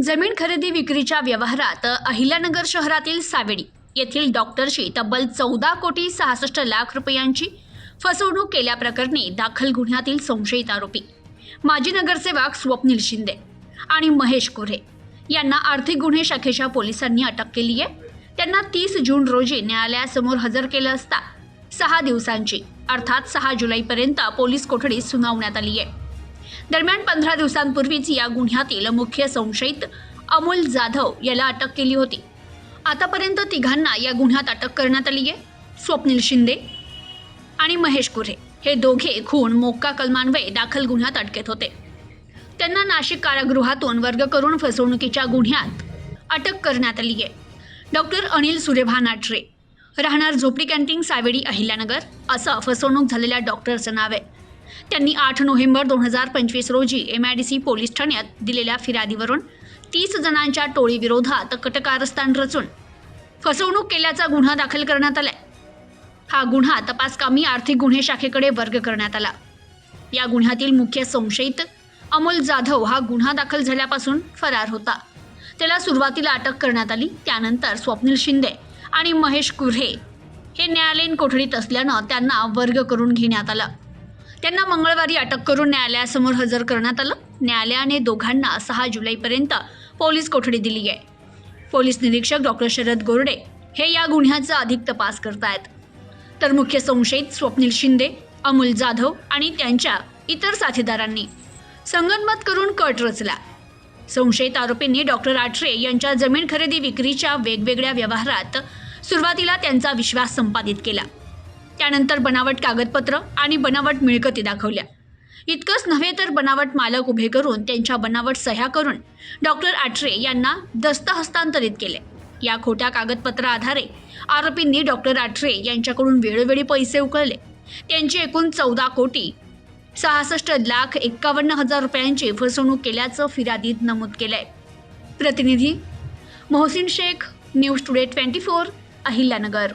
जमीन खरेदी विक्रीच्या व्यवहारात अहिल्यानगर शहरातील सावेडी येथील डॉक्टरशी तब्बल 14 कोटी 66 लाख रुपयांची फसवणूक केल्याप्रकरणी दाखल गुन्ह्यातील संशयित आरोपी माजी नगरसेवक स्वप्नील शिंदे आणि महेश कोरे यांना आर्थिक गुन्हे शाखेच्या पोलिसांनी अटक केली आहे। त्यांना 30 जून रोजी न्यायालयासमोर हजर केलं असता 6 दिवसांची अर्थात 6 जुलैपर्यंत पोलीस कोठडीत सुनावण्यात आली आहे। दरम्यान 15 दिवसांपूर्वीच या गुन्ह्यातील मुख्य संशयित अमोल जाधव याला अटक केली होती। आतापर्यंत तिघांना या गुन्ह्यात अटक करण्यात आली आहे। स्वप्नील शिंदे आणि महेश कोरे हे दोघे खून मोक्का कलमान्वये दाखल गुन्ह्यात अटकेत होते। त्यांना नाशिक कारागृहातून वर्ग करून फसवणुकीच्या गुन्ह्यात अटक करण्यात आली आहे। डॉक्टर अनिल सुरेभान आटरे राहणार झोपडी कॅन्टीन सावेडी अहिल्यानगर असं फसवणूक झालेल्या डॉक्टरचं नाव आहे। त्यांनी 8 नोव्हेंबर 2025 रोजी MIDC पोलीस ठाण्यात दिलेल्या फिर्यादीवरून 30 जणांच्या टोळीविरोधात कटकारस्थान रचून फसवणूक केल्याचा गुन्हा दाखल करण्यात आलाय। हा गुन्हा तपासकामी आर्थिक गुन्हे शाखेकडे वर्ग करण्यात आला। या गुन्ह्यातील मुख्य संशयित अमोल जाधव हा गुन्हा दाखल झाल्यापासून फरार होता। त्याला सुरुवातीला अटक करण्यात आली। त्यानंतर स्वप्नील शिंदे आणि महेश कोरे हे न्यायालयीन कोठडीत असल्यानं त्यांना वर्ग करून घेण्यात आला। त्यांना मंगळवारी अटक करून न्यायालयासमोर हजर करण्यात आलं। न्यायालयाने दोघांना 6 जुलैपर्यंत पोलीस कोठडी दिली आहे। पोलीस निरीक्षक डॉक्टर शरद गोरडे हे या गुन्ह्याचा अधिक तपास करतायत। तर मुख्य संशयित स्वप्नील शिंदे, अमोल जाधव आणि त्यांच्या इतर साथीदारांनी संगनमत करून कट रचला। संशयित आरोपींनी डॉक्टर आटरे यांच्या जमीन खरेदी विक्रीच्या वेगवेगळ्या व्यवहारात सुरुवातीला त्यांचा विश्वास संपादित केला। त्यानंतर बनावट कागदपत्र आणि बनावट मिळकती दाखवल्या। इतकंच नव्हे तर बनावट मालक उभे करून त्यांच्या बनावट सह्या करून डॉक्टर आटरे यांना दस्त हस्तांतरित केले। या खोट्या कागदपत्रा आधारे आरोपींनी डॉक्टर आटरे यांच्याकडून वेळोवेळी पैसे उकळले। त्यांची एकूण 14 कोटी 66 लाख 51 हजार रुपयांची फसवणूक केल्याचं फिर्यादीत नमूद केलंय। प्रतिनिधी मोहसिन शेख, न्यूज टुडे 24, अहिल्यानगर।